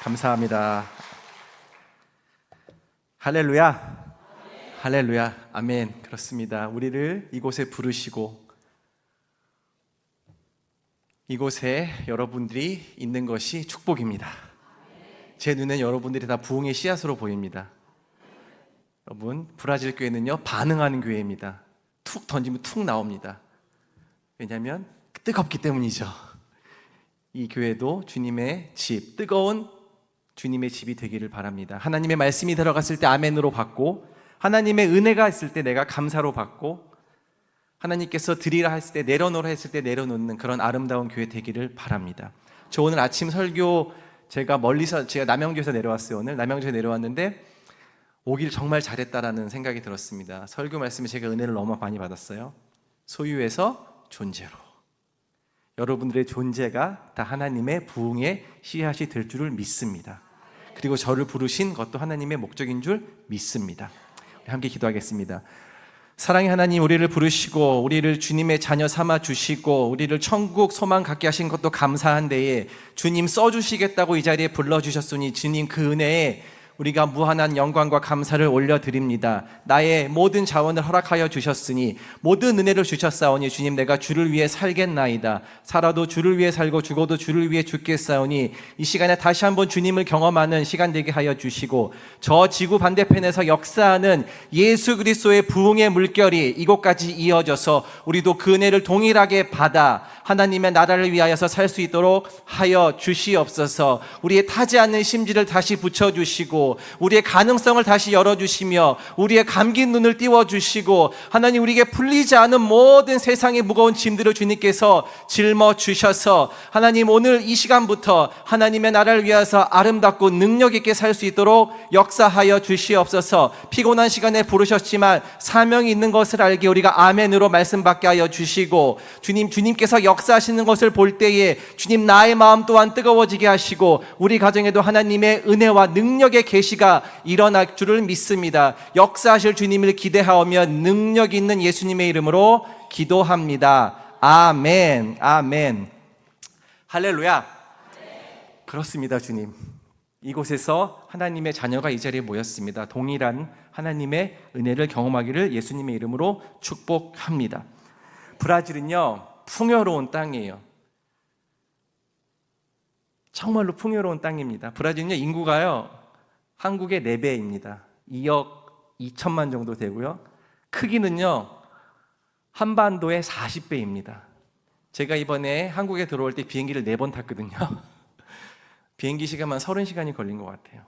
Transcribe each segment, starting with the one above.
감사합니다. 할렐루야. 할렐루야. 아멘. 그렇습니다. 우리를 이곳에 부르시고 이곳에 여러분들이 있는 것이 축복입니다. 제 눈엔 여러분들이 다 부흥의 씨앗으로 보입니다. 여러분, 브라질 교회는요, 반응하는 교회입니다. 툭 던지면 툭 나옵니다. 왜냐하면 뜨겁기 때문이죠. 이 교회도 주님의 집, 뜨거운 주님의 집이 되기를 바랍니다. 하나님의 말씀이 들어갔을 때 아멘으로 받고, 하나님의 은혜가 있을 때 내가 감사로 받고, 하나님께서 드리라 했을 때, 내려놓으라 했을 때 내려놓는 그런 아름다운 교회 되기를 바랍니다. 저 오늘 아침 설교 제가 남양주에서 내려왔어요. 오늘 남양주에 내려왔는데 오길 정말 잘했다라는 생각이 들었습니다. 설교 말씀에 제가 은혜를 너무 많이 받았어요. 소유에서 존재로. 여러분들의 존재가 다 하나님의 부흥의 씨앗이 될 줄을 믿습니다. 그리고 저를 부르신 것도 하나님의 목적인 줄 믿습니다. 함께 기도하겠습니다. 사랑의 하나님, 우리를 부르시고 우리를 주님의 자녀 삼아 주시고 우리를 천국 소망 갖게 하신 것도 감사한데에 주님 써주시겠다고 이 자리에 불러주셨으니 주님 그 은혜에 우리가 무한한 영광과 감사를 올려드립니다. 나의 모든 자원을 허락하여 주셨으니 모든 은혜를 주셨사오니 주님, 내가 주를 위해 살겠나이다. 살아도 주를 위해 살고 죽어도 주를 위해 죽겠사오니 이 시간에 다시 한번 주님을 경험하는 시간 되게 하여 주시고, 저 지구 반대편에서 역사하는 예수 그리스도의 부흥의 물결이 이곳까지 이어져서 우리도 그 은혜를 동일하게 받아 하나님의 나라를 위하여서 살 수 있도록 하여 주시옵소서. 우리의 타지 않는 심지를 다시 붙여주시고 우리의 가능성을 다시 열어주시며 우리의 감긴 눈을 띄워주시고, 하나님, 우리에게 풀리지 않은 모든 세상의 무거운 짐들을 주님께서 짊어주셔서 하나님, 오늘 이 시간부터 하나님의 나라를 위해서 아름답고 능력 있게 살 수 있도록 역사하여 주시옵소서. 피곤한 시간에 부르셨지만 사명이 있는 것을 알게 우리가 아멘으로 말씀받게 하여 주시고, 주님께서 역사하시는 것을 볼 때에 주님, 나의 마음 또한 뜨거워지게 하시고 우리 가정에도 하나님의 은혜와 능력의 계시가 일어날 줄을 믿습니다. 역사하실 주님을 기대하오며 능력 있는 예수님의 이름으로 기도합니다. 아멘. 아멘. 할렐루야. 그렇습니다. 주님, 이곳에서 하나님의 자녀가 이 자리에 모였습니다. 동일한 하나님의 은혜를 경험하기를 예수님의 이름으로 축복합니다. 브라질은요, 풍요로운 땅이에요. 정말로 풍요로운 땅입니다. 브라질은요, 인구가요, 한국의 4배입니다. 2억 2천만 정도 되고요. 크기는요, 한반도의 40배입니다. 제가 이번에 한국에 들어올 때 비행기를 4번 탔거든요. 비행기 시간만 30시간이 걸린 것 같아요.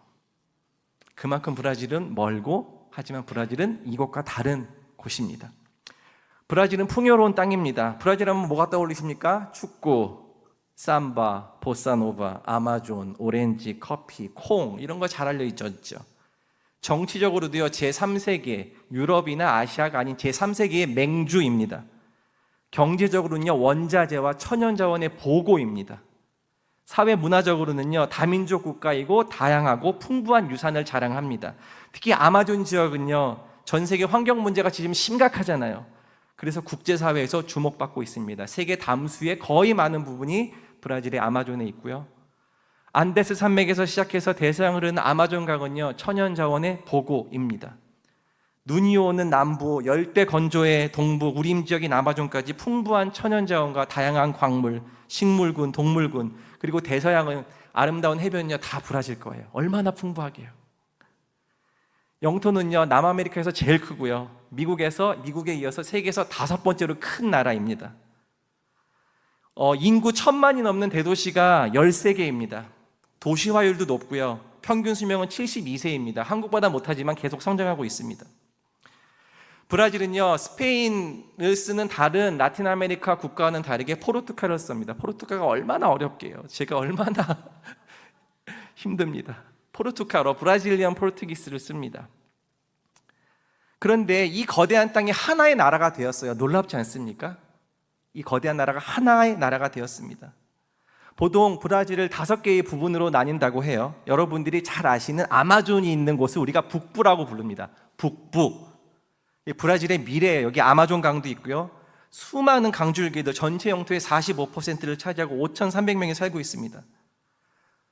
그만큼 브라질은 멀고, 하지만 브라질은 이곳과 다른 곳입니다. 브라질은 풍요로운 땅입니다. 브라질 하면 뭐가 떠올리십니까? 축구, 삼바, 보사노바, 아마존, 오렌지, 커피, 콩, 이런 거 잘 알려져 있죠. 정치적으로도요, 제3세계, 유럽이나 아시아가 아닌 제3세계의 맹주입니다. 경제적으로는요, 원자재와 천연자원의 보고입니다. 사회 문화적으로는요, 다민족 국가이고 다양하고 풍부한 유산을 자랑합니다. 특히 아마존 지역은요, 전 세계 환경 문제가 지금 심각하잖아요. 그래서 국제사회에서 주목받고 있습니다. 세계 담수의 거의 많은 부분이 브라질의 아마존에 있고요. 안데스 산맥에서 시작해서 대서양을 흐르는 아마존 강은요, 천연자원의 보고입니다. 눈이 오는 남부, 열대 건조의 동부, 우림 지역인 아마존까지 풍부한 천연자원과 다양한 광물, 식물군, 동물군, 그리고 대서양은 아름다운 해변이요, 다 브라질 거예요. 얼마나 풍부하게요. 영토는요, 남아메리카에서 제일 크고요, 미국에 이어서 세계에서 5번째로 큰 나라입니다. 인구 1,000만이 넘는 대도시가 13개입니다. 도시화율도 높고요, 평균 수명은 72세입니다. 한국보다 못하지만 계속 성장하고 있습니다. 브라질은요, 스페인을 쓰는 다른 라틴 아메리카 국가와는 다르게 포르투갈을 씁니다. 포르투갈가 얼마나 어렵게요. 제가 얼마나 힘듭니다. 포르투갈어, 브라질리언 포르투기스를 씁니다. 그런데 이 거대한 땅이 하나의 나라가 되었어요. 놀랍지 않습니까? 이 거대한 나라가 하나의 나라가 되었습니다. 보통 브라질을 5개의 부분으로 나뉜다고 해요. 여러분들이 잘 아시는 아마존이 있는 곳을 우리가 북부라고 부릅니다. 북부. 브라질의 미래예요. 여기 아마존 강도 있고요, 수많은 강줄기들, 전체 영토의 45%를 차지하고 5,300명이 살고 있습니다.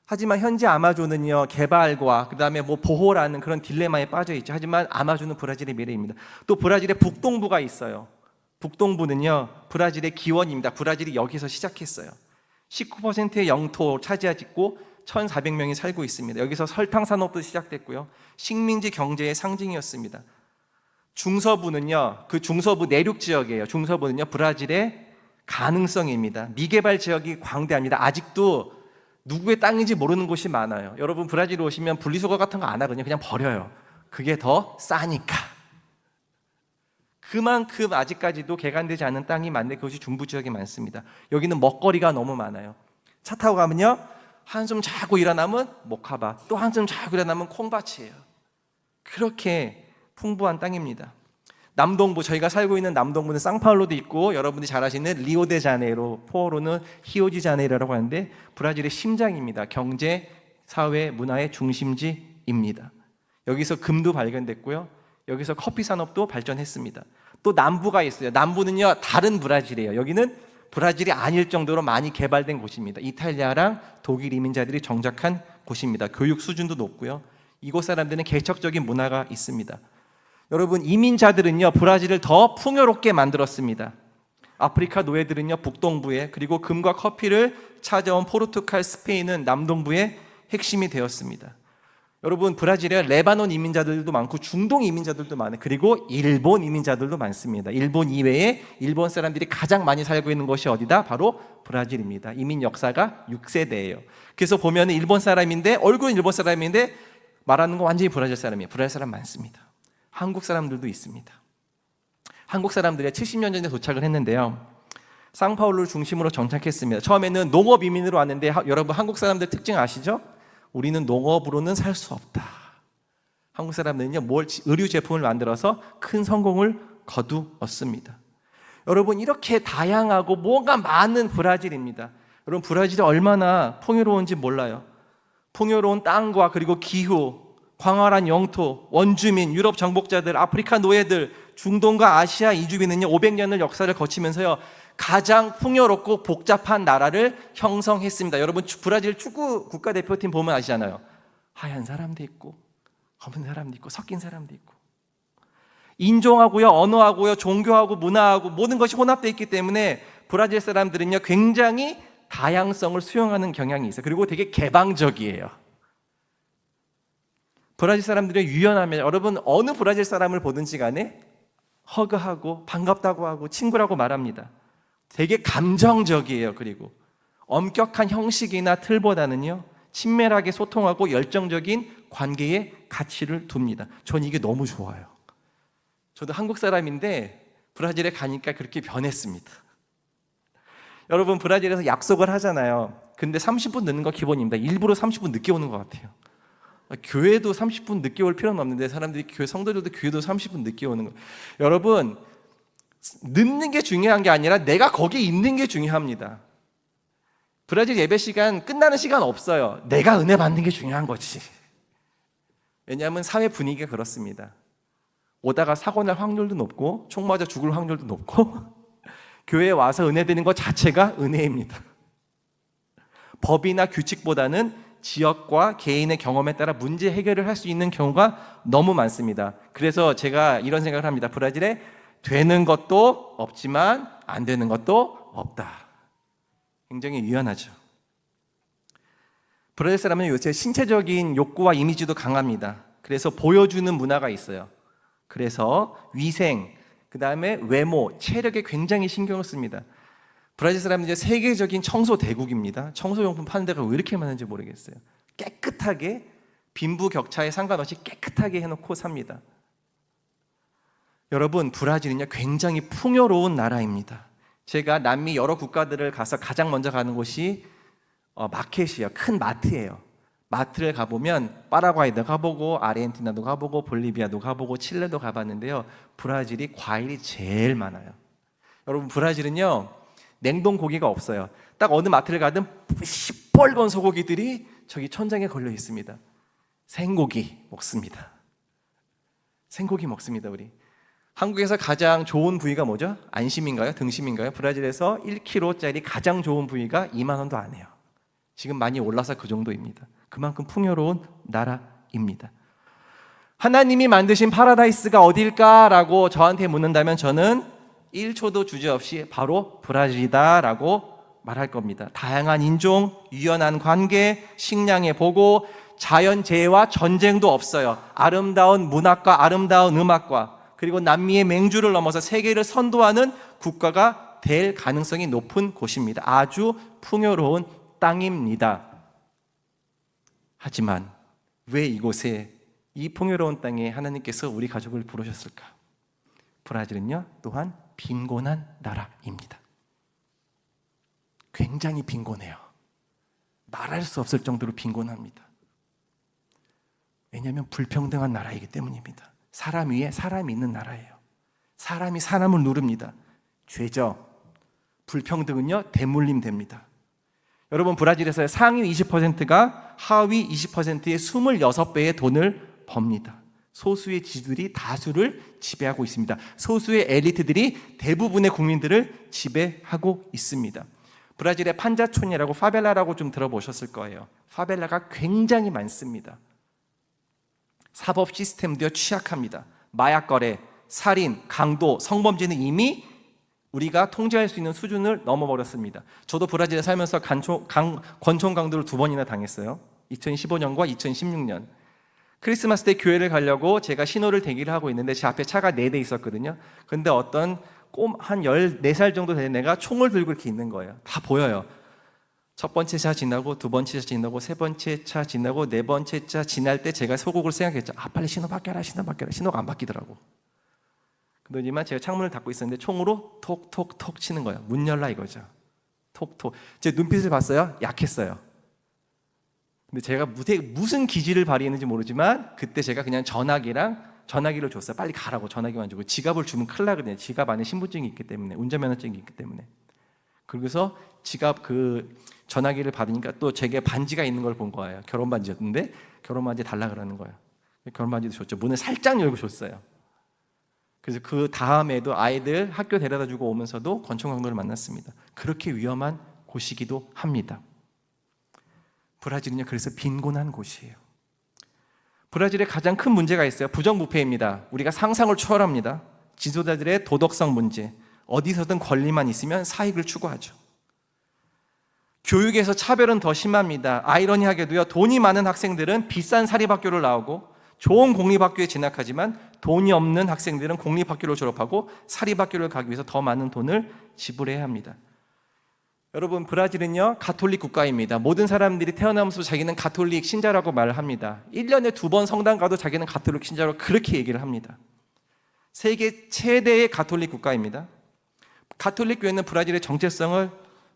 하지만 현재 아마존은요, 개발과 그다음에 뭐 보호라는 그런 딜레마에 빠져 있죠. 하지만 아마존은 브라질의 미래입니다. 또 브라질의 북동부가 있어요. 북동부는요, 브라질의 기원입니다. 브라질이 여기서 시작했어요. 19%의 영토 차지하고 1,400명이 살고 있습니다. 여기서 설탕 산업도 시작됐고요. 식민지 경제의 상징이었습니다. 중서부는요, 그 중서부 내륙 지역이에요. 중서부는요, 브라질의 가능성입니다. 미개발 지역이 광대합니다. 아직도 누구의 땅인지 모르는 곳이 많아요. 여러분 브라질 오시면 분리수거 같은 거 안 하거든요. 그냥 버려요. 그게 더 싸니까. 그만큼 아직까지도 개간되지 않은 땅이 많은데 그것이 중부 지역에 많습니다. 여기는 먹거리가 너무 많아요. 차 타고 가면요, 한숨 자고 일어나면 모카밭, 또 한숨 자고 일어나면 콩밭이에요. 그렇게 풍부한 땅입니다. 남동부, 저희가 살고 있는 남동부는 상파울로도 있고 여러분들이 잘 아시는 리오데자네이로, 포로는 히오지자네이로라고 하는데 브라질의 심장입니다. 경제, 사회, 문화의 중심지입니다. 여기서 금도 발견됐고요. 여기서 커피 산업도 발전했습니다. 또 남부가 있어요. 남부는요, 다른 브라질이에요. 여기는 브라질이 아닐 정도로 많이 개발된 곳입니다. 이탈리아랑 독일 이민자들이 정착한 곳입니다. 교육 수준도 높고요. 이곳 사람들은 개척적인 문화가 있습니다. 여러분, 이민자들은요, 브라질을 더 풍요롭게 만들었습니다. 아프리카 노예들은요, 북동부에, 그리고 금과 커피를 찾아온 포르투갈, 스페인은 남동부의 핵심이 되었습니다. 여러분, 브라질에 레바논 이민자들도 많고 중동 이민자들도 많아요. 그리고 일본 이민자들도 많습니다. 일본 이외에 일본 사람들이 가장 많이 살고 있는 곳이 어디다? 바로 브라질입니다. 이민 역사가 6세대예요. 그래서 보면 일본 사람인데, 얼굴은 일본 사람인데 말하는 건 완전히 브라질 사람이에요. 브라질 사람 많습니다. 한국 사람들도 있습니다. 한국 사람들이 70년 전에 도착을 했는데요, 상파울루를 중심으로 정착했습니다. 처음에는 농업 이민으로 왔는데, 여러분 한국 사람들 특징 아시죠? 우리는 농업으로는 살 수 없다. 한국 사람들은요, 의류 제품을 만들어서 큰 성공을 거두었습니다. 여러분, 이렇게 다양하고 뭐가 많은 브라질입니다. 여러분, 브라질이 얼마나 풍요로운지 몰라요. 풍요로운 땅과 그리고 기후, 광활한 영토, 원주민, 유럽 정복자들, 아프리카 노예들, 중동과 아시아 이주민은요, 500년을 역사를 거치면서요, 가장 풍요롭고 복잡한 나라를 형성했습니다. 여러분, 브라질 축구 국가대표팀 보면 아시잖아요. 하얀 사람도 있고 검은 사람도 있고 섞인 사람도 있고, 인종하고요, 언어하고요, 종교하고 문화하고 모든 것이 혼합되어 있기 때문에 브라질 사람들은요, 굉장히 다양성을 수용하는 경향이 있어요. 그리고 되게 개방적이에요. 브라질 사람들의 유연함에, 여러분 어느 브라질 사람을 보든지 간에 허그하고 반갑다고 하고 친구라고 말합니다. 되게 감정적이에요. 그리고 엄격한 형식이나 틀보다는요, 친밀하게 소통하고 열정적인 관계에 가치를 둡니다. 전 이게 너무 좋아요. 저도 한국 사람인데 브라질에 가니까 그렇게 변했습니다. 여러분, 브라질에서 약속을 하잖아요. 근데 30분 늦는 거 기본입니다. 일부러 30분 늦게 오는 것 같아요. 교회도 30분 늦게 올 필요는 없는데 사람들이 교회 성도들도 교회도 30분 늦게 오는 거예요. 여러분, 늦는 게 중요한 게 아니라 내가 거기에 있는 게 중요합니다. 브라질 예배 시간 끝나는 시간 없어요. 내가 은혜 받는 게 중요한 거지. 왜냐하면 사회 분위기가 그렇습니다. 오다가 사고 날 확률도 높고 총 맞아 죽을 확률도 높고 교회에 와서 은혜 드리는 것 자체가 은혜입니다. 법이나 규칙보다는 지역과 개인의 경험에 따라 문제 해결을 할 수 있는 경우가 너무 많습니다. 그래서 제가 이런 생각을 합니다. 브라질에 되는 것도 없지만 안 되는 것도 없다. 굉장히 유연하죠. 브라질 사람은 요새 신체적인 욕구와 이미지도 강합니다. 그래서 보여주는 문화가 있어요. 그래서 위생, 그 다음에 외모, 체력에 굉장히 신경을 씁니다. 브라질 사람은 이제 세계적인 청소 대국입니다. 청소용품 파는 데가 왜 이렇게 많은지 모르겠어요. 깨끗하게, 빈부격차에 상관없이 깨끗하게 해놓고 삽니다. 여러분, 브라질은요, 굉장히 풍요로운 나라입니다. 제가 남미 여러 국가들을 가서 가장 먼저 가는 곳이 마켓이에요. 큰 마트예요. 마트를 가보면 파라과이도 가보고 아르헨티나도 가보고 볼리비아도 가보고 칠레도 가봤는데요, 브라질이 과일이 제일 많아요. 여러분, 브라질은요, 냉동 고기가 없어요. 딱 어느 마트를 가든 시뻘건 소고기들이 저기 천장에 걸려 있습니다. 생고기 먹습니다. 생고기 먹습니다. 우리 한국에서 가장 좋은 부위가 뭐죠? 안심인가요? 등심인가요? 브라질에서 1kg짜리 가장 좋은 부위가 2만 원도 안 해요. 지금 많이 올라서 그 정도입니다. 그만큼 풍요로운 나라입니다. 하나님이 만드신 파라다이스가 어딜까라고 저한테 묻는다면 저는 1초도 주저없이 바로 브라질이다라고 말할 겁니다. 다양한 인종, 유연한 관계, 식량의 보고, 자연재해와 전쟁도 없어요. 아름다운 문학과 아름다운 음악과, 그리고 남미의 맹주를 넘어서 세계를 선도하는 국가가 될 가능성이 높은 곳입니다. 아주 풍요로운 땅입니다. 하지만 왜 이곳에, 이 풍요로운 땅에 하나님께서 우리 가족을 부르셨을까? 브라질은요, 또한 빈곤한 나라입니다. 굉장히 빈곤해요. 말할 수 없을 정도로 빈곤합니다. 왜냐하면 불평등한 나라이기 때문입니다. 사람 위에 사람이 있는 나라예요. 사람이 사람을 누릅니다. 죄죠. 불평등은요, 대물림 됩니다. 여러분, 브라질에서 상위 20%가 하위 20%의 26배의 돈을 법니다. 소수의 지주들이 다수를 지배하고 있습니다. 소수의 엘리트들이 대부분의 국민들을 지배하고 있습니다. 브라질의 판자촌이라고, 파벨라라고 좀 들어보셨을 거예요. 파벨라가 굉장히 많습니다. 사법 시스템도 취약합니다. 마약 거래, 살인, 강도, 성범죄는 이미 우리가 통제할 수 있는 수준을 넘어버렸습니다. 저도 브라질에 살면서 권총 강도를 2번이나 당했어요. 2015년과 2016년. 크리스마스 때 교회를 가려고 제가 신호를 대기를 하고 있는데 제 앞에 차가 4대 있었거든요. 근데 어떤 한 14살 정도 된 애가 총을 들고 이렇게 있는 거예요. 다 보여요. 첫 번째 차 지나고, 두 번째 차 지나고, 세 번째 차 지나고, 네 번째 차 지날 때 제가 소극을 생각했죠. 빨리 신호 바뀌어라, 신호 바뀌어라. 신호가 안 바뀌더라고. 그러지만 제가 창문을 닫고 있었는데 총으로 톡톡톡 치는 거예요. 문 열라 이거죠. 톡톡. 제 눈빛을 봤어요? 약했어요. 근데 제가 무슨 기질을 발휘했는지 모르지만 그때 제가 그냥 전화기를 줬어요. 빨리 가라고 전화기만 주고, 지갑을 주면 큰일 나거든요. 지갑 안에 신분증이 있기 때문에, 운전면허증이 있기 때문에. 그러고서 지갑 전화기를 받으니까 또 제게 반지가 있는 걸 본 거예요. 결혼 반지였는데 결혼 반지 달라 그러는 거예요. 결혼 반지도 줬죠. 문을 살짝 열고 줬어요. 그래서 그 다음에도 아이들 학교 데려다 주고 오면서도 권총 강도를 만났습니다. 그렇게 위험한 곳이기도 합니다. 브라질은요, 그래서 빈곤한 곳이에요. 브라질에 가장 큰 문제가 있어요. 부정부패입니다. 우리가 상상을 초월합니다. 지도자들의 도덕성 문제, 어디서든 권리만 있으면 사익을 추구하죠. 교육에서 차별은 더 심합니다. 아이러니하게도요, 돈이 많은 학생들은 비싼 사립학교를 나오고 좋은 공립학교에 진학하지만 돈이 없는 학생들은 공립학교를 졸업하고 사립학교를 가기 위해서 더 많은 돈을 지불해야 합니다. 여러분, 브라질은요, 가톨릭 국가입니다. 모든 사람들이 태어나면서 자기는 가톨릭 신자라고 말을 합니다. 1년에 2번 성당 가도 자기는 가톨릭 신자라고 그렇게 얘기를 합니다. 세계 최대의 가톨릭 국가입니다. 가톨릭 교회는 브라질의 정체성을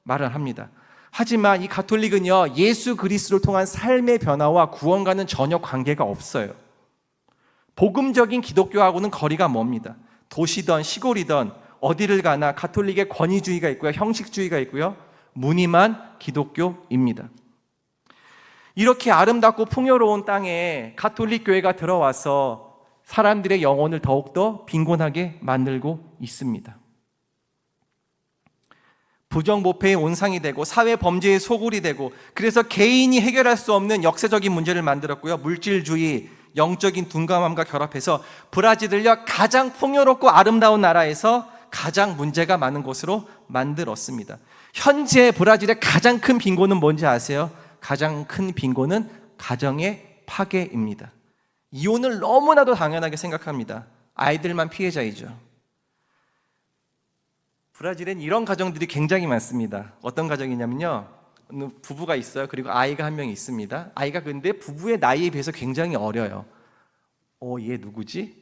말을 합니다. 하지만 이 가톨릭은요, 예수 그리스도를 통한 삶의 변화와 구원과는 전혀 관계가 없어요. 복음적인 기독교하고는 거리가 멉니다. 도시든 시골이든 어디를 가나 가톨릭의 권위주의가 있고요, 형식주의가 있고요, 무늬만 기독교입니다. 이렇게 아름답고 풍요로운 땅에 가톨릭 교회가 들어와서 사람들의 영혼을 더욱더 빈곤하게 만들고 있습니다. 부정부패의 온상이 되고 사회 범죄의 소굴이 되고, 그래서 개인이 해결할 수 없는 역사적인 문제를 만들었고요, 물질주의, 영적인 둔감함과 결합해서 브라질을요, 가장 풍요롭고 아름다운 나라에서 가장 문제가 많은 곳으로 만들었습니다. 현재 브라질의 가장 큰 빈곤은 뭔지 아세요? 가장 큰 빈곤은 가정의 파괴입니다. 이혼을 너무나도 당연하게 생각합니다. 아이들만 피해자이죠. 브라질엔 이런 가정들이 굉장히 많습니다. 어떤 가정이냐면요, 부부가 있어요. 그리고 아이가 한 명 있습니다. 아이가 근데 부부의 나이에 비해서 굉장히 어려요. 얘 누구지?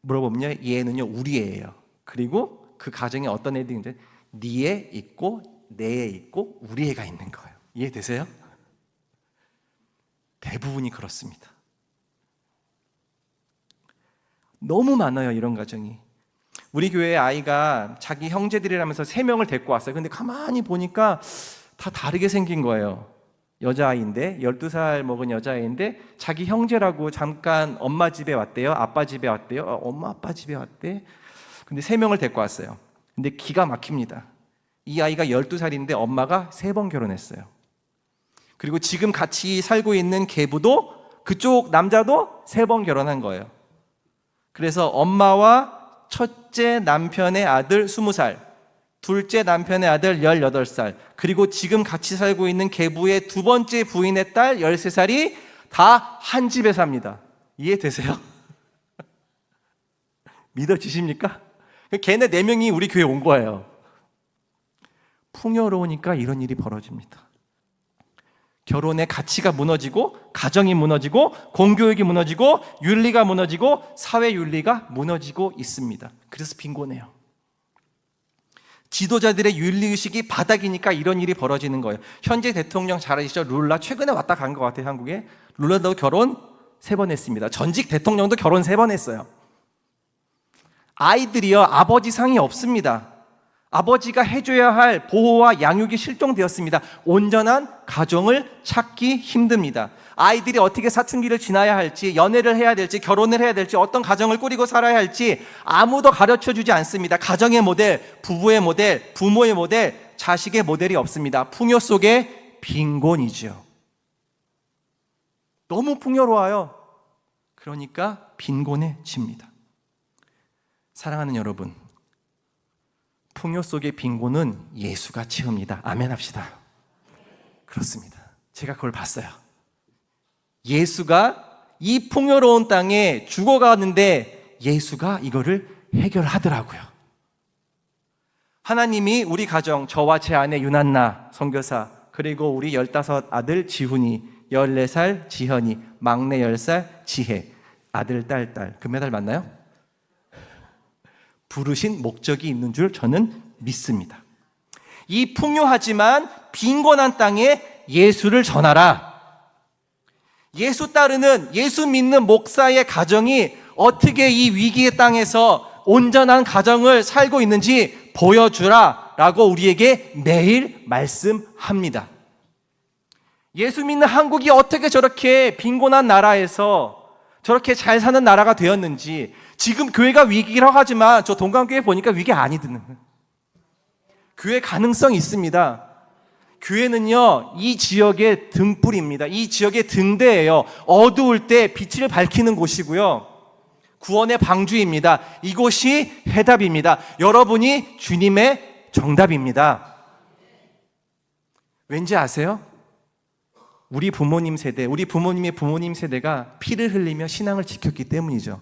물어보면요, 얘는요, 우리 애예요. 그리고 그 가정에 어떤 애들이 있는데, 네 애 있고 내 애 있고 우리 애가 있는 거예요. 이해되세요? 대부분이 그렇습니다. 너무 많아요, 이런 가정이. 우리 교회 아이가 자기 형제들이라면서 3명을 데리고 왔어요. 근데 가만히 보니까 다 다르게 생긴 거예요. 여자아이인데, 12살 먹은 여자아이인데 자기 형제라고 잠깐 엄마 집에 왔대요, 아빠 집에 왔대요. 엄마 아빠 집에 왔대. 근데 3명을 데리고 왔어요. 근데 기가 막힙니다. 이 아이가 12살인데 엄마가 3번 결혼했어요. 그리고 지금 같이 살고 있는 계부도 그쪽 남자도 3번 결혼한 거예요. 그래서 엄마와 첫째 남편의 아들 20살, 둘째 남편의 아들 18살, 그리고 지금 같이 살고 있는 계부의 두 번째 부인의 딸 13살이 다 한 집에 삽니다. 이해되세요? 믿어지십니까? 걔네 4명이 우리 교회 온 거예요. 풍요로우니까 이런 일이 벌어집니다. 결혼의 가치가 무너지고, 가정이 무너지고, 공교육이 무너지고, 윤리가 무너지고, 사회윤리가 무너지고 있습니다. 그래서 빈곤해요. 지도자들의 윤리의식이 바닥이니까 이런 일이 벌어지는 거예요. 현재 대통령 잘 아시죠? 룰라 최근에 왔다 간 것 같아요. 한국에. 룰라도 결혼 3번 했습니다. 전직 대통령도 결혼 3번 했어요. 아이들이요, 아버지 상이 없습니다. 아버지가 해줘야 할 보호와 양육이 실종되었습니다. 온전한 가정을 찾기 힘듭니다. 아이들이 어떻게 사춘기를 지나야 할지, 연애를 해야 될지, 결혼을 해야 될지, 어떤 가정을 꾸리고 살아야 할지 아무도 가르쳐주지 않습니다. 가정의 모델, 부부의 모델, 부모의 모델, 자식의 모델이 없습니다. 풍요 속에 빈곤이죠. 너무 풍요로워요. 그러니까 빈곤해집니다. 사랑하는 여러분, 풍요 속의 빈곤은 예수가 채웁니다. 아멘 합시다. 그렇습니다. 제가 그걸 봤어요. 예수가 이 풍요로운 땅에 죽어가는데 예수가 이거를 해결하더라고요. 하나님이 우리 가정, 저와 제 아내 유난나 선교사, 그리고 우리 15 아들 지훈이, 14살 지현이, 막내 10살 지혜, 아들, 딸, 그 매달 맞나요? 부르신 목적이 있는 줄 저는 믿습니다. 이 풍요하지만 빈곤한 땅에 예수를 전하라. 예수 따르는, 예수 믿는 목사의 가정이 어떻게 이 위기의 땅에서 온전한 가정을 살고 있는지 보여주라 라고 우리에게 매일 말씀합니다. 예수 믿는 한국이 어떻게 저렇게 빈곤한 나라에서 저렇게 잘 사는 나라가 되었는지, 지금 교회가 위기라고 하지만 저 동강교회 보니까 위기 아니거든요. 교회 가능성이 있습니다. 교회는요, 이 지역의 등불입니다. 이 지역의 등대예요. 어두울 때 빛을 밝히는 곳이고요, 구원의 방주입니다. 이곳이 해답입니다. 여러분이 주님의 정답입니다. 왠지 아세요? 우리 부모님 세대, 우리 부모님의 부모님 세대가 피를 흘리며 신앙을 지켰기 때문이죠.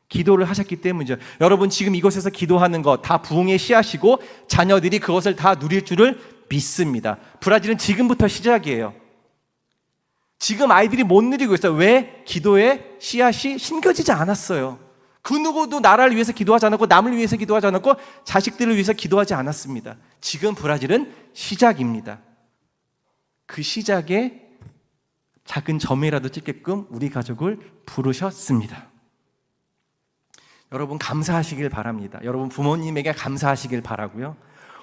기도를 하셨기 때문이죠. 여러분 지금 이곳에서 기도하는 거 다 부흥의 씨앗이고 자녀들이 그것을 다 누릴 줄을 믿습니다. 브라질은 지금부터 시작이에요. 지금 아이들이 못 누리고 있어요. 왜? 기도의 씨앗이 심겨지지 않았어요. 그 누구도 나라를 위해서 기도하지 않았고, 남을 위해서 기도하지 않았고, 자식들을 위해서 기도하지 않았습니다. 지금 브라질은 시작입니다. 그 시작에 작은 점이라도 찍게끔 우리 가족을 부르셨습니다. 여러분 감사하시길 바랍니다. 여러분 부모님에게 감사하시길 바라고요.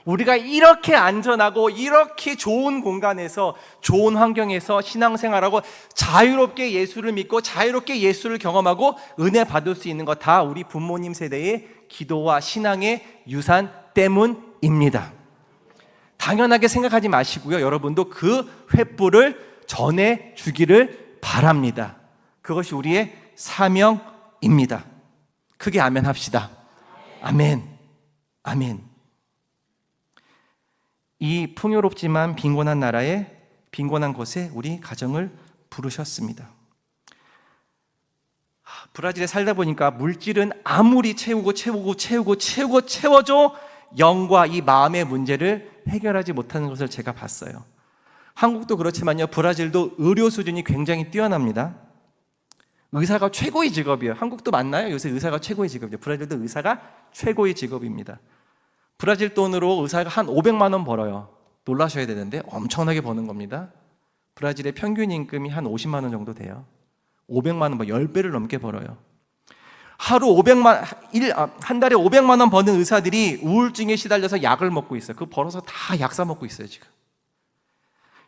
우리가 이렇게 안전하고 이렇게 좋은 공간에서, 좋은 환경에서 신앙생활하고 자유롭게 예수를 믿고 자유롭게 예수를 경험하고 은혜 받을 수 있는 것 다 우리 부모님 세대의 기도와 신앙의 유산 때문입니다. 당연하게 생각하지 마시고요, 여러분도 그 횃불을 전해 주기를 바랍니다. 그것이 우리의 사명입니다. 크게 아멘 합시다. 아멘. 아멘. 이 풍요롭지만 빈곤한 나라에, 빈곤한 곳에 우리 가정을 부르셨습니다. 브라질에 살다 보니까 물질은 아무리 채워도 영과 이 마음의 문제를 해결하지 못하는 것을 제가 봤어요. 한국도 그렇지만요, 브라질도 의료 수준이 굉장히 뛰어납니다. 의사가 최고의 직업이에요. 한국도 맞나요? 요새 의사가 최고의 직업이죠. 브라질도 의사가 최고의 직업입니다. 브라질 돈으로 의사가 한 500만 원 벌어요. 놀라셔야 되는데 엄청나게 버는 겁니다. 브라질의 평균 임금이 한 50만 원 정도 돼요. 500만 원, 10배를 넘게 벌어요. 한 달에 500만 원 버는 의사들이 우울증에 시달려서 약을 먹고 있어요. 그거 벌어서 다 약 사 먹고 있어요, 지금.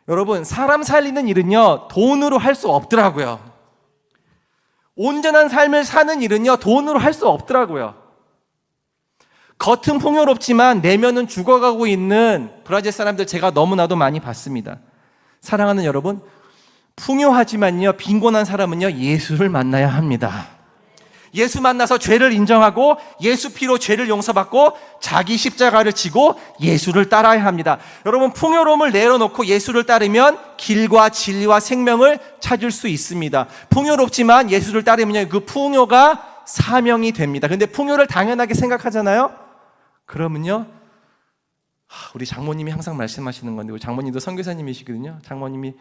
여러분, 사람 살리는 일은요, 돈으로 할 수 없더라고요. 온전한 삶을 사는 일은요, 돈으로 할 수 없더라고요. 겉은 풍요롭지만 내면은 죽어가고 있는 브라질 사람들 제가 너무나도 많이 봤습니다. 사랑하는 여러분, 풍요하지만요, 빈곤한 사람은요, 예수를 만나야 합니다. 예수 만나서 죄를 인정하고 예수 피로 죄를 용서받고 자기 십자가를 지고 예수를 따라야 합니다. 여러분, 풍요로움을 내려놓고 예수를 따르면 길과 진리와 생명을 찾을 수 있습니다. 풍요롭지만 예수를 따르면 그 풍요가 사명이 됩니다. 근데 풍요를 당연하게 생각하잖아요. 그러면요, 우리 장모님이 항상 말씀하시는 건데, 우리 장모님도 선교사님이시거든요. 장모님이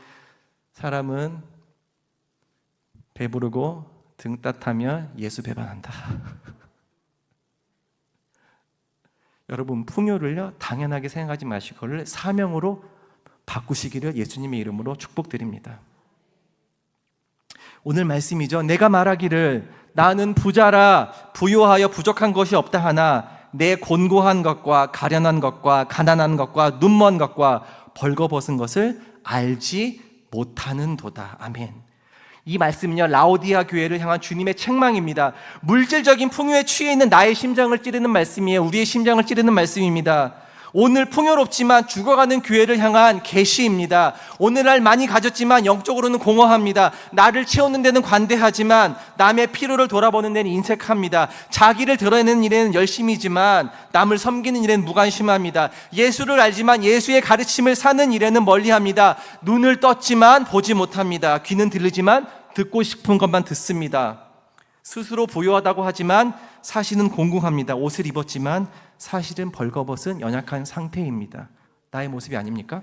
사람은 배부르고 등 따뜻하면 예수 배반한다. 여러분, 풍요를요 당연하게 생각하지 마시고 그걸 사명으로 바꾸시기를 예수님의 이름으로 축복드립니다. 오늘 말씀이죠. 내가 말하기를 나는 부자라 부요하여 부족한 것이 없다 하나 내 곤고한 것과 가련한 것과 가난한 것과 눈먼 것과 벌거벗은 것을 알지 못하는도다. 아멘. 이 말씀은요, 라오디아 교회를 향한 주님의 책망입니다. 물질적인 풍요에 취해 있는 나의 심장을 찌르는 말씀이에요. 우리의 심장을 찌르는 말씀입니다. 오늘 풍요롭지만 죽어가는 교회를 향한 계시입니다. 오늘날 많이 가졌지만 영적으로는 공허합니다. 나를 채우는 데는 관대하지만 남의 필요를 돌아보는 데는 인색합니다. 자기를 드러내는 일에는 열심이지만 남을 섬기는 일에는 무관심합니다. 예수를 알지만 예수의 가르침을 사는 일에는 멀리합니다. 눈을 떴지만 보지 못합니다. 귀는 들리지만 듣고 싶은 것만 듣습니다. 스스로 부유하다고 하지만 사실은 공공합니다. 옷을 입었지만 사실은 벌거벗은 연약한 상태입니다. 나의 모습이 아닙니까?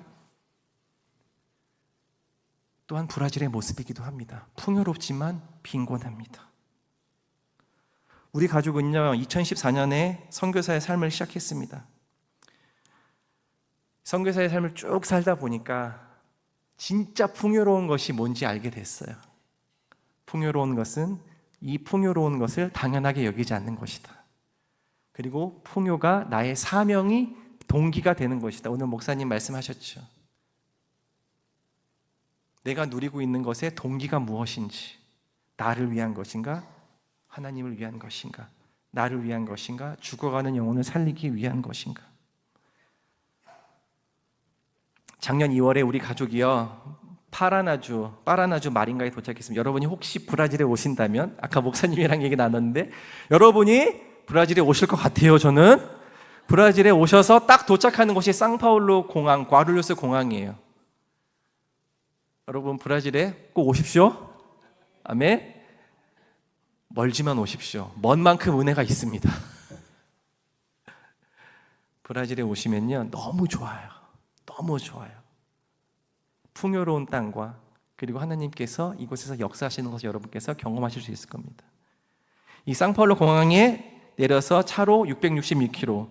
또한 브라질의 모습이기도 합니다. 풍요롭지만 빈곤합니다. 우리 가족은요, 2014년에 선교사의 삶을 시작했습니다. 선교사의 삶을 쭉 살다 보니까 진짜 풍요로운 것이 뭔지 알게 됐어요. 풍요로운 것은 이 풍요로운 것을 당연하게 여기지 않는 것이다. 그리고 풍요가 나의 사명이 동기가 되는 것이다. 오늘 목사님 말씀하셨죠. 내가 누리고 있는 것의 동기가 무엇인지, 나를 위한 것인가, 하나님을 위한 것인가, 나를 위한 것인가, 죽어가는 영혼을 살리기 위한 것인가. 작년 2월에 우리 가족이요, 파라나주 마린가에 도착했습니다. 여러분이 혹시 브라질에 오신다면, 아까 목사님이랑 얘기 나눴는데, 여러분이 브라질에 오실 것 같아요. 저는 브라질에 오셔서 딱 도착하는 곳이 상파울루 공항, 과룰루스 공항이에요. 여러분, 브라질에 꼭 오십시오. 아멘. 멀지만 오십시오. 먼 만큼 은혜가 있습니다. 브라질에 오시면요, 너무 좋아요. 너무 좋아요. 풍요로운 땅과 그리고 하나님께서 이곳에서 역사하시는 것을 여러분께서 경험하실 수 있을 겁니다. 이 상파울루 공항에 내려서 차로 666km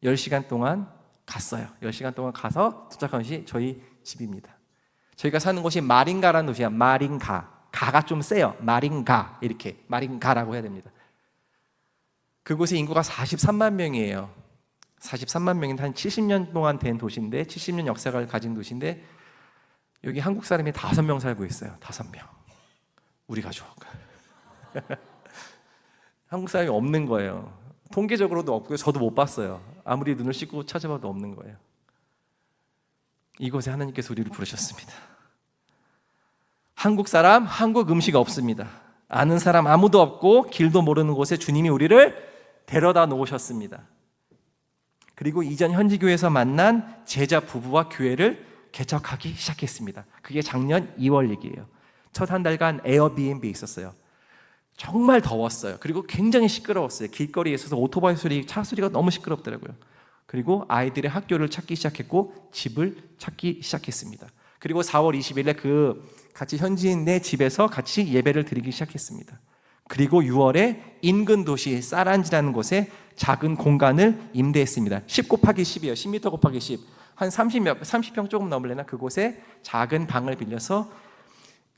10시간 동안 갔어요. 10시간 동안 가서 도착한 것이 저희 집입니다. 저희가 사는 곳이 마린가라는 도시야. 마린가. 가가 좀 세요. 마린가. 이렇게 마린가라고 해야 됩니다. 그곳의 인구가 43만 명이에요. 43만 명인데 한 70년 동안 된 도시인데, 70년 역사를 가진 도시인데, 여기 한국 사람이 5명 살고 있어요. 5명. 우리 가족. 한국 사람이 없는 거예요. 통계적으로도 없고요. 저도 못 봤어요. 아무리 눈을 씻고 찾아봐도 없는 거예요. 이곳에 하나님께서 우리를 부르셨습니다. 한국 사람, 한국 음식 없습니다. 아는 사람 아무도 없고 길도 모르는 곳에 주님이 우리를 데려다 놓으셨습니다. 그리고 이전 현지교회에서 만난 제자 부부와 교회를 개척하기 시작했습니다. 그게 작년 2월 얘기예요. 첫 한 달간 에어비앤비에 있었어요. 정말 더웠어요. 그리고 굉장히 시끄러웠어요. 길거리에 있어서 오토바이 소리, 차 소리가 너무 시끄럽더라고요. 그리고 아이들의 학교를 찾기 시작했고 집을 찾기 시작했습니다. 그리고 4월 20일에 같이 현지인의 집에서 같이 예배를 드리기 시작했습니다. 그리고 6월에 인근 도시 사란지라는 곳에 작은 공간을 임대했습니다. 10 곱하기 10이에요. 10m 곱하기 10. 한 30평 조금 넘으려나 그곳에 작은 방을 빌려서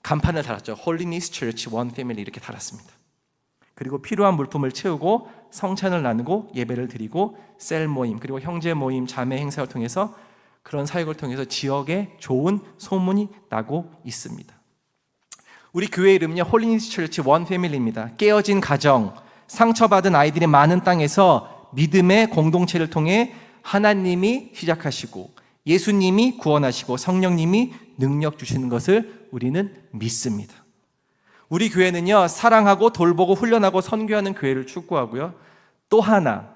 간판을 달았죠. Holiness Church One Family 이렇게 달았습니다. 그리고 필요한 물품을 채우고 성찬을 나누고 예배를 드리고 셀 모임, 그리고 형제 모임, 자매 행사를 통해서 그런 사역을 통해서 지역에 좋은 소문이 나고 있습니다. 우리 교회 이름은요, Holiness Church One Family입니다. 깨어진 가정, 상처받은 아이들이 많은 땅에서 믿음의 공동체를 통해 하나님이 시작하시고 예수님이 구원하시고 성령님이 능력 주시는 것을 우리는 믿습니다. 우리 교회는요, 사랑하고 돌보고 훈련하고 선교하는 교회를 추구하고요. 또 하나,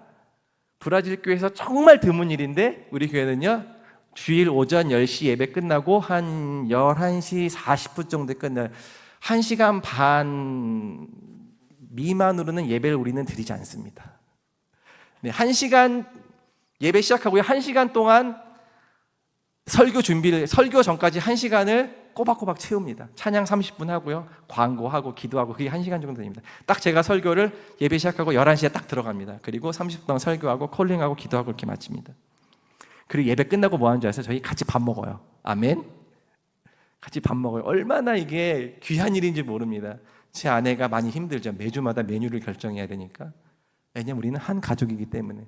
브라질 교회에서 정말 드문 일인데 우리 교회는요, 주일 오전 10시 예배 끝나고 한 11시 40분 정도에 끝나요. 1시간 반 미만으로는 예배를 우리는 드리지 않습니다. 네, 1시간 예배 시작하고요, 1시간 동안 설교 전까지 1시간을 꼬박꼬박 채웁니다. 찬양 30분 하고요, 광고하고 기도하고 그게 1시간 정도 됩니다. 딱 제가 설교를 예배 시작하고 11시에 딱 들어갑니다. 그리고 30분 동안 설교하고 콜링하고 기도하고 이렇게 마칩니다. 그리고 예배 끝나고 뭐 하는 줄 아세요? 저희 같이 밥 먹어요. 아멘. 같이 밥 먹어요. 얼마나 이게 귀한 일인지 모릅니다. 제 아내가 많이 힘들죠. 매주마다 메뉴를 결정해야 되니까. 왜냐면 우리는 한 가족이기 때문에.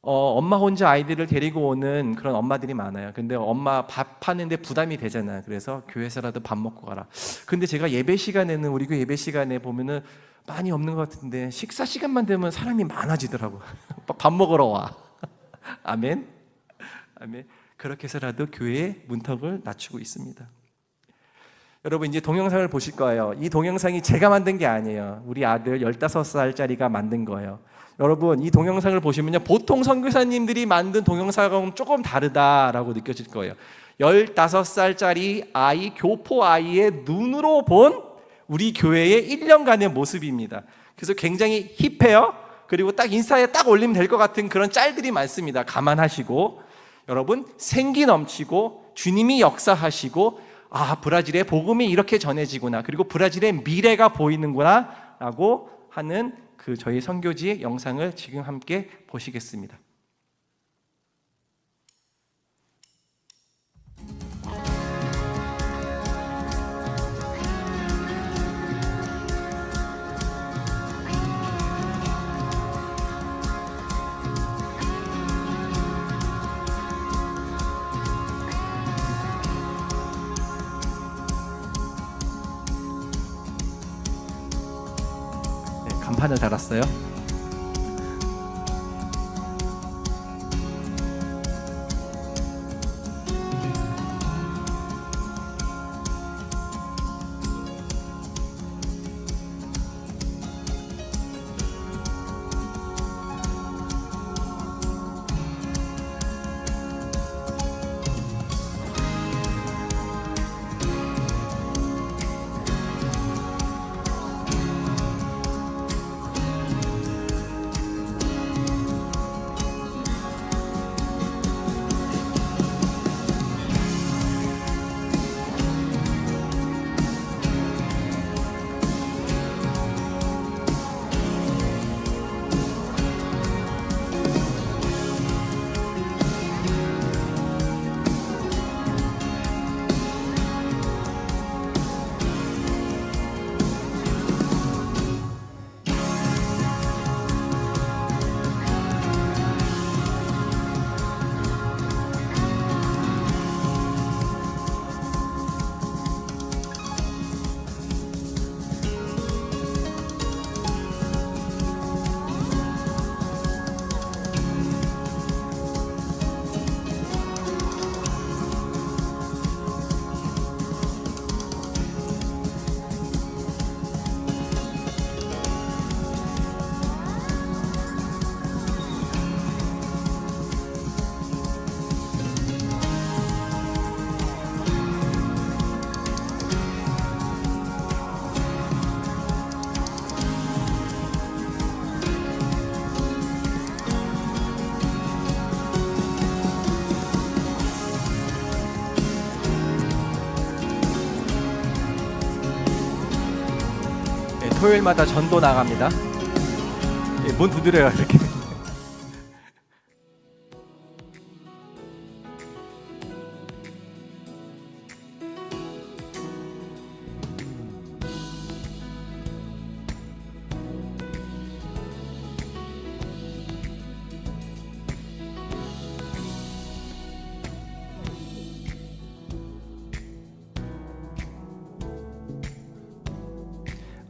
엄마 혼자 아이들을 데리고 오는 그런 엄마들이 많아요. 근데 엄마 밥 하는데 부담이 되잖아요. 그래서 교회에서라도 밥 먹고 가라. 근데 제가 예배 시간에는, 우리 교회 예배 시간에 보면은 많이 없는 것 같은데 식사 시간만 되면 사람이 많아지더라고. 밥 먹으러 와. 아멘. 아멘. 그렇게 해서라도 교회의 문턱을 낮추고 있습니다. 여러분, 이제 동영상을 보실 거예요. 이 동영상이 제가 만든 게 아니에요. 우리 아들 15살짜리가 만든 거예요. 여러분, 이 동영상을 보시면요, 보통 선교사님들이 만든 동영상은 조금 다르다라고 느껴질 거예요. 15살짜리 아이, 교포 아이의 눈으로 본 우리 교회의 1년간의 모습입니다. 그래서 굉장히 힙해요. 그리고 딱 인스타에 딱 올리면 될 것 같은 그런 짤들이 많습니다. 감안하시고, 여러분, 생기 넘치고 주님이 역사하시고, 아, 브라질의 복음이 이렇게 전해지구나, 그리고 브라질의 미래가 보이는구나 라고 하는 그 저희 선교지 영상을 지금 함께 보시겠습니다. 간판을 달았어요. 토요일마다 전도 나갑니다. 문 두드려요, 이렇게.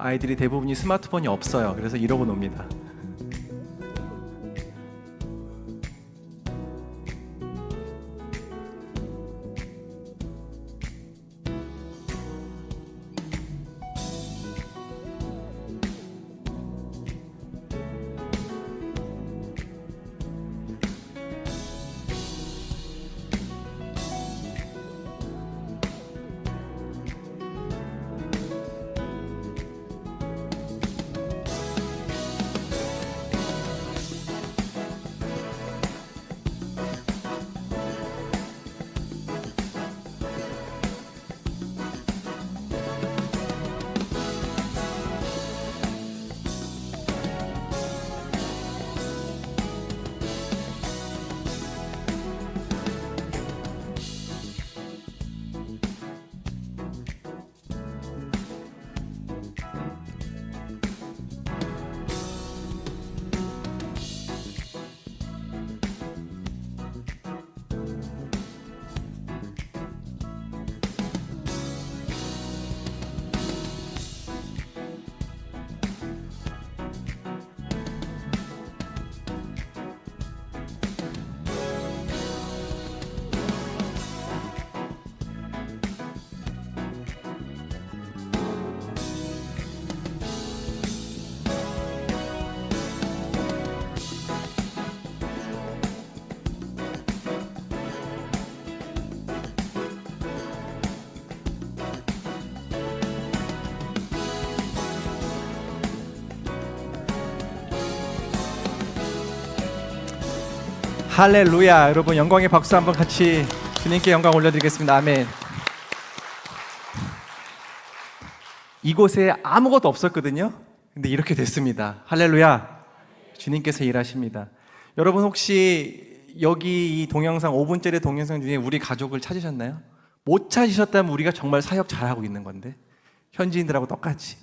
아이들이 대부분이 스마트폰이 없어요. 그래서 이러고 놉니다. 할렐루야. 여러분 영광의 박수 한번 같이 주님께 영광 올려드리겠습니다. 아멘. 이곳에 아무것도 없었거든요. 근데 이렇게 됐습니다. 할렐루야. 주님께서 일하십니다. 여러분 혹시 여기 이 동영상 5분짜리 동영상 중에 우리 가족을 찾으셨나요? 못 찾으셨다면 우리가 정말 사역 잘하고 있는 건데, 현지인들하고 똑같이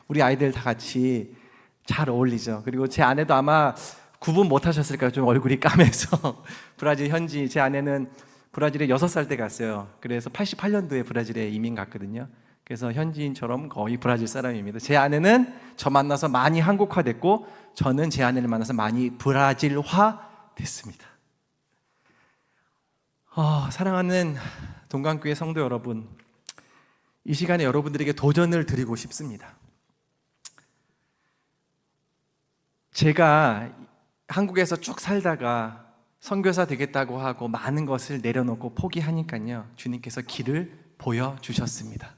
우리 아이들 다 같이 잘 어울리죠. 그리고 제 아내도 아마 구분 못 하셨을까요? 좀 얼굴이 까매서 브라질 현지, 제 아내는 브라질에 6살 때 갔어요. 그래서 88년도에 브라질에 이민 갔거든요. 그래서 현지인처럼 거의 브라질 사람입니다. 제 아내는 저 만나서 많이 한국화 됐고, 저는 제 아내를 만나서 많이 브라질화 됐습니다. 사랑하는 동강교회 성도 여러분, 이 시간에 여러분들에게 도전을 드리고 싶습니다. 제가 한국에서 쭉 살다가 선교사 되겠다고 하고 많은 것을 내려놓고 포기하니까요, 주님께서 길을 보여주셨습니다.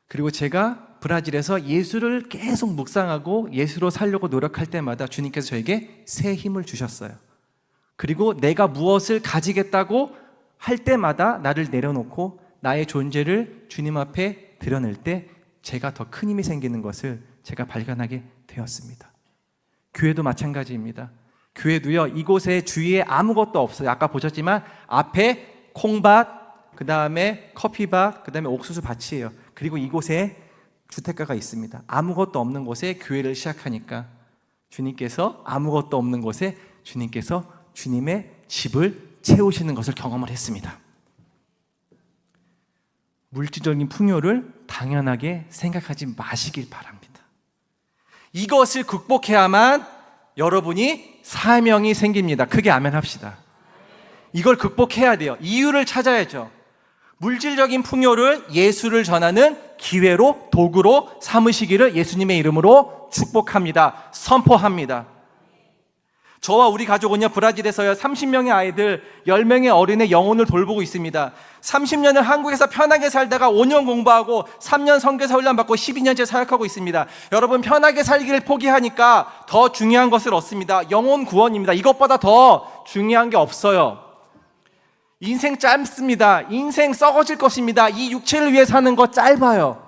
그리고 제가 브라질에서 예수를 계속 묵상하고 예수로 살려고 노력할 때마다 주님께서 저에게 새 힘을 주셨어요. 그리고 내가 무엇을 가지겠다고 할 때마다 나를 내려놓고 나의 존재를 주님 앞에 드러낼 때 제가 더 큰 힘이 생기는 것을 제가 발견하게 되었습니다. 교회도 마찬가지입니다. 교회도요, 이곳에 주위에 아무것도 없어요. 아까 보셨지만 앞에 콩밭, 그 다음에 커피밭, 그 다음에 옥수수 밭이에요. 그리고 이곳에 주택가가 있습니다. 아무것도 없는 곳에 교회를 시작하니까 주님께서 아무것도 없는 곳에 주님께서 주님의 집을 채우시는 것을 경험을 했습니다. 물질적인 풍요를 당연하게 생각하지 마시길 바랍니다. 이것을 극복해야만 여러분이 사명이 생깁니다. 크게 아멘 합시다. 이걸 극복해야 돼요. 이유를 찾아야죠. 물질적인 풍요를 예수를 전하는 기회로, 도구로 삼으시기를 예수님의 이름으로 축복합니다. 선포합니다. 저와 우리 가족은요, 브라질에서요 30명의 아이들, 10명의 어린의 영혼을 돌보고 있습니다. 30년을 한국에서 편하게 살다가 5년 공부하고 3년 선교사 훈련 받고 12년째 사역하고 있습니다. 여러분, 편하게 살기를 포기하니까 더 중요한 것을 얻습니다. 영혼 구원입니다. 이것보다 더 중요한 게 없어요. 인생 짧습니다. 인생 썩어질 것입니다. 이 육체를 위해 사는 거 짧아요.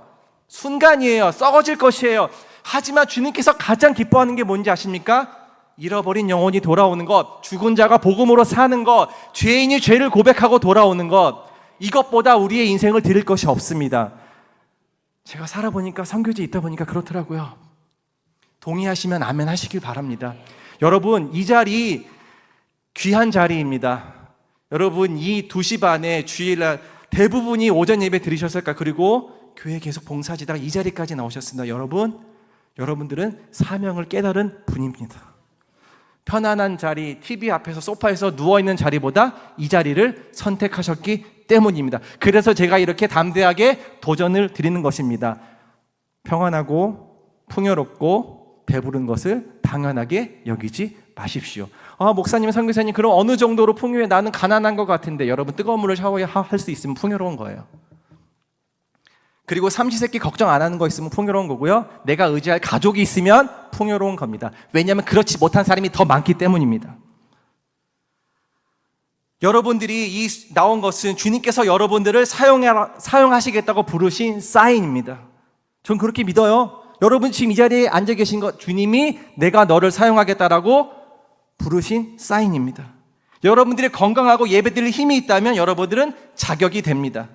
순간이에요. 썩어질 것이에요. 하지만 주님께서 가장 기뻐하는 게 뭔지 아십니까? 잃어버린 영혼이 돌아오는 것, 죽은 자가 복음으로 사는 것, 죄인이 죄를 고백하고 돌아오는 것, 이것보다 우리의 인생을 드릴 것이 없습니다. 제가 살아보니까, 선교지에 있다 보니까 그렇더라고요. 동의하시면 아멘 하시길 바랍니다. 여러분, 이 자리 귀한 자리입니다. 여러분, 이 2시 반에 주일날 대부분이 오전 예배 드리셨을까? 그리고 교회 계속 봉사하시다가 이 자리까지 나오셨습니다. 여러분들은 사명을 깨달은 분입니다. 편안한 자리, TV 앞에서 소파에서 누워있는 자리보다 이 자리를 선택하셨기 때문입니다. 그래서 제가 이렇게 담대하게 도전을 드리는 것입니다. 평안하고 풍요롭고 배부른 것을 당연하게 여기지 마십시오. 목사님, 선교사님, 그럼 어느 정도로 풍요해? 나는 가난한 것 같은데. 여러분, 뜨거운 물을 샤워할 수 있으면 풍요로운 거예요. 그리고 삼시세끼 걱정 안 하는 거 있으면 풍요로운 거고요. 내가 의지할 가족이 있으면 풍요로운 겁니다. 왜냐하면 그렇지 못한 사람이 더 많기 때문입니다. 여러분들이 이 나온 것은 주님께서 여러분들을 사용하시겠다고 부르신 사인입니다. 전 그렇게 믿어요. 여러분 지금 이 자리에 앉아 계신 것, 주님이 내가 너를 사용하겠다라고 부르신 사인입니다. 여러분들이 건강하고 예배드릴 힘이 있다면 여러분들은 자격이 됩니다.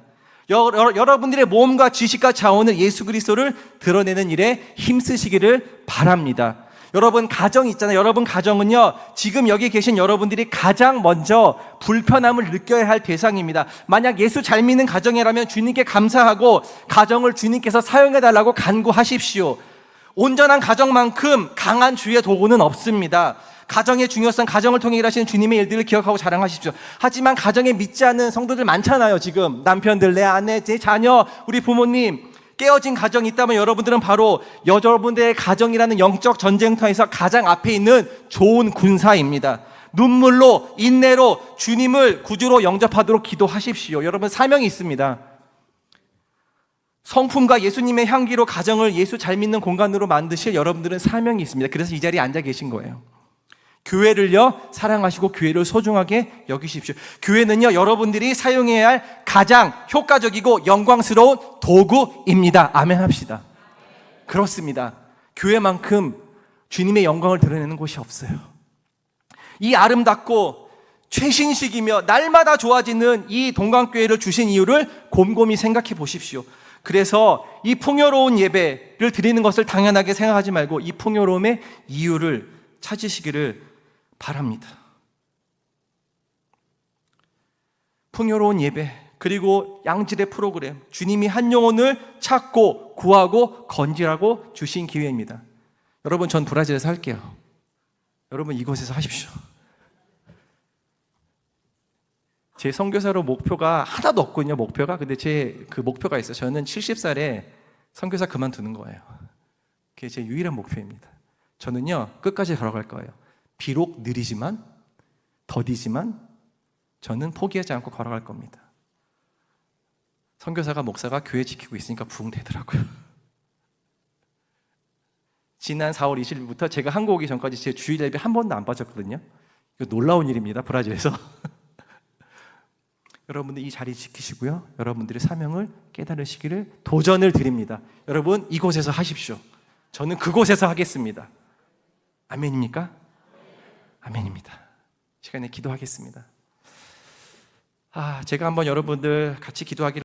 여러분들의 몸과 지식과 자원을 예수 그리스도를 드러내는 일에 힘쓰시기를 바랍니다. 여러분 가정 있잖아요. 여러분 가정은요, 지금 여기 계신 여러분들이 가장 먼저 불편함을 느껴야 할 대상입니다. 만약 예수 잘 믿는 가정이라면 주님께 감사하고 가정을 주님께서 사용해달라고 간구하십시오. 온전한 가정만큼 강한 주의 도구는 없습니다. 가정의 중요성, 가정을 통해 일하시는 주님의 일들을 기억하고 자랑하십시오. 하지만 가정에 믿지 않는 성도들 많잖아요. 지금 남편들, 내 아내, 제 자녀, 우리 부모님, 깨어진 가정이 있다면 여러분들은 바로 여러분들의 가정이라는 영적 전쟁터에서 가장 앞에 있는 좋은 군사입니다. 눈물로, 인내로 주님을 구주로 영접하도록 기도하십시오. 여러분 사명이 있습니다. 성품과 예수님의 향기로 가정을 예수 잘 믿는 공간으로 만드실 여러분들은 사명이 있습니다. 그래서 이 자리에 앉아 계신 거예요. 교회를요 사랑하시고 교회를 소중하게 여기십시오. 교회는요 여러분들이 사용해야 할 가장 효과적이고 영광스러운 도구입니다. 아멘 합시다. 그렇습니다. 교회만큼 주님의 영광을 드러내는 곳이 없어요. 이 아름답고 최신식이며 날마다 좋아지는 이 동강교회를 주신 이유를 곰곰이 생각해 보십시오. 그래서 이 풍요로운 예배를 드리는 것을 당연하게 생각하지 말고 이 풍요로움의 이유를 찾으시기를 바랍니다. 풍요로운 예배 그리고 양질의 프로그램, 주님이 한 영혼을 찾고 구하고 건지라고 주신 기회입니다. 여러분, 전 브라질에서 할게요. 여러분 이곳에서 하십시오. 제 선교사로 목표가 하나도 없거든요. 목표가. 근데 제 그 목표가 있어요. 저는 70살에 선교사 그만두는 거예요. 그게 제 유일한 목표입니다. 저는요 끝까지 걸어갈 거예요. 비록 느리지만 더디지만 저는 포기하지 않고 걸어갈 겁니다. 선교사가 목사가 교회 지키고 있으니까 부흥되더라고요. 지난 4월 20일부터 제가 한국 오기 전까지 제 주일 예배 한 번도 안 빠졌거든요. 이거 놀라운 일입니다. 브라질에서. 여러분들 이 자리 지키시고요. 여러분들의 사명을 깨달으시기를 도전을 드립니다. 여러분 이곳에서 하십시오. 저는 그곳에서 하겠습니다. 아멘입니까? 아멘입니다. 시간에 기도하겠습니다. 제가 한번 여러분들 같이 기도하기를